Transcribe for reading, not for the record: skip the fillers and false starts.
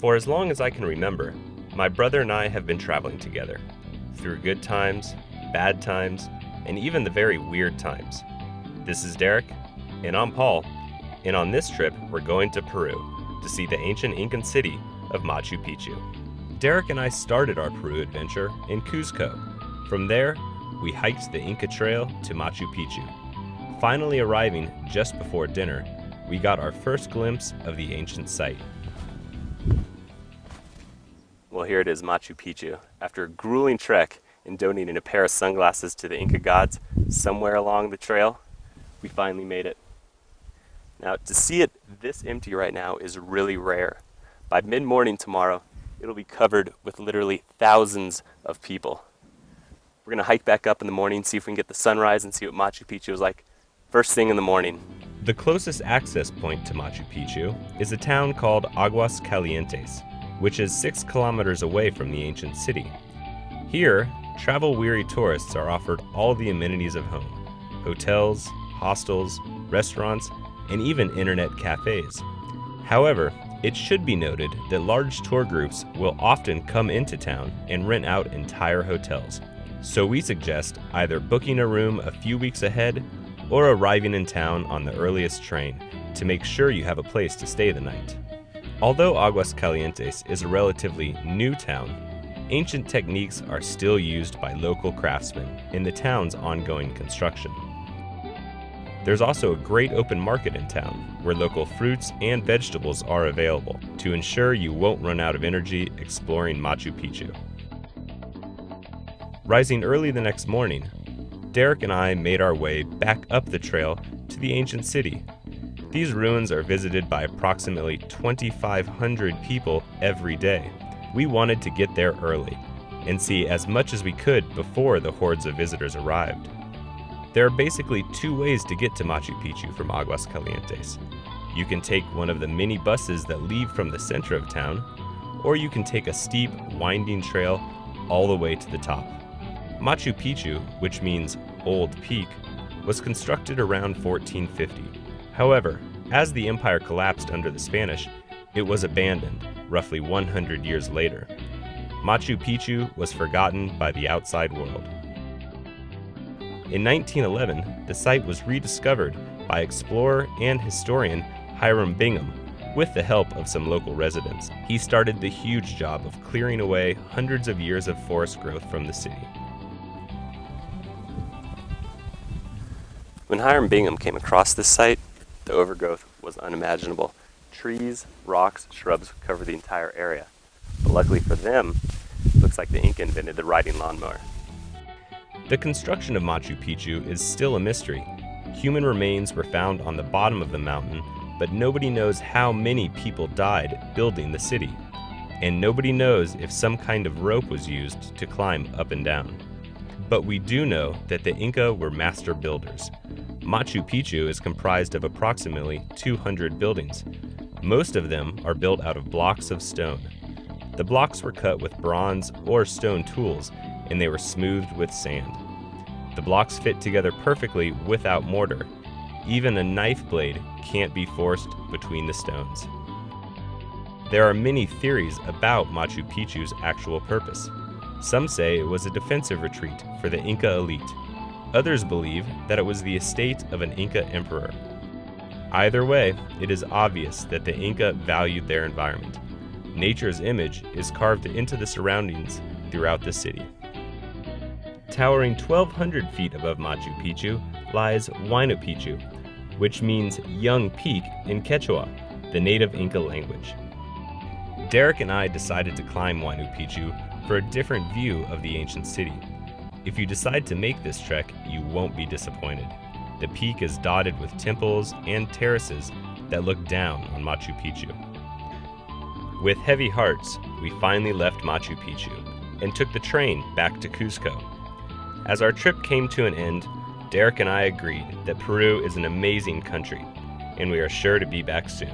For as long as I can remember, my brother and I have been traveling together, through good times, bad times, and even the very weird times. This is Derek, and I'm Paul, and on this trip we're going to Peru to see the ancient Incan city of Machu Picchu. Derek and I started our Peru adventure in Cuzco. From there, we hiked the Inca Trail to Machu Picchu. Finally arriving just before dinner, we got our first glimpse of the ancient site. Well, here it is, Machu Picchu. After a grueling trek and donating a pair of sunglasses to the Inca gods somewhere along the trail, we finally made it. Now, to see it this empty right now is really rare. By mid-morning tomorrow, it'll be covered with literally thousands of people. We're gonna hike back up in the morning, see if we can get the sunrise and see what Machu Picchu is like first thing in the morning. The closest access point to Machu Picchu is a town called Aguas Calientes, which is 6 kilometers away from the ancient city. Here, travel-weary tourists are offered all the amenities of home: hotels, hostels, restaurants, and even internet cafes. However, it should be noted that large tour groups will often come into town and rent out entire hotels. So we suggest either booking a room a few weeks ahead or arriving in town on the earliest train to make sure you have a place to stay the night. Although Aguas Calientes is a relatively new town, ancient techniques are still used by local craftsmen in the town's ongoing construction. There's also a great open market in town where local fruits and vegetables are available to ensure you won't run out of energy exploring Machu Picchu. Rising early the next morning, Derek and I made our way back up the trail to the ancient city. These ruins are visited by approximately 2,500 people every day. We wanted to get there early and see as much as we could before the hordes of visitors arrived. There are basically 2 ways to get to Machu Picchu from Aguas Calientes. You can take one of the mini buses that leave from the center of town, or you can take a steep, winding trail all the way to the top. Machu Picchu, which means Old Peak, was constructed around 1450. However, as the empire collapsed under the Spanish, it was abandoned roughly 100 years later. Machu Picchu was forgotten by the outside world. In 1911, the site was rediscovered by explorer and historian Hiram Bingham with the help of some local residents. He started the huge job of clearing away hundreds of years of forest growth from the city. When Hiram Bingham came across this site, the overgrowth was unimaginable. Trees, rocks, shrubs cover the entire area. But luckily for them, it looks like the Inca invented the riding lawnmower. The construction of Machu Picchu is still a mystery. Human remains were found on the bottom of the mountain, but nobody knows how many people died building the city. And nobody knows if some kind of rope was used to climb up and down. But we do know that the Inca were master builders. Machu Picchu is comprised of approximately 200 buildings. Most of them are built out of blocks of stone. The blocks were cut with bronze or stone tools, and they were smoothed with sand. The blocks fit together perfectly without mortar. Even a knife blade can't be forced between the stones. There are many theories about Machu Picchu's actual purpose. Some say it was a defensive retreat for the Inca elite. Others believe that it was the estate of an Inca emperor. Either way, it is obvious that the Inca valued their environment. Nature's image is carved into the surroundings throughout the city. Towering 1,200 feet above Machu Picchu lies Huayna Picchu, which means young peak in Quechua, the native Inca language. Derek and I decided to climb Huayna Picchu for a different view of the ancient city. If you decide to make this trek, you won't be disappointed. The peak is dotted with temples and terraces that look down on Machu Picchu. With heavy hearts, we finally left Machu Picchu and took the train back to Cuzco. As our trip came to an end, Derek and I agreed that Peru is an amazing country, and we are sure to be back soon.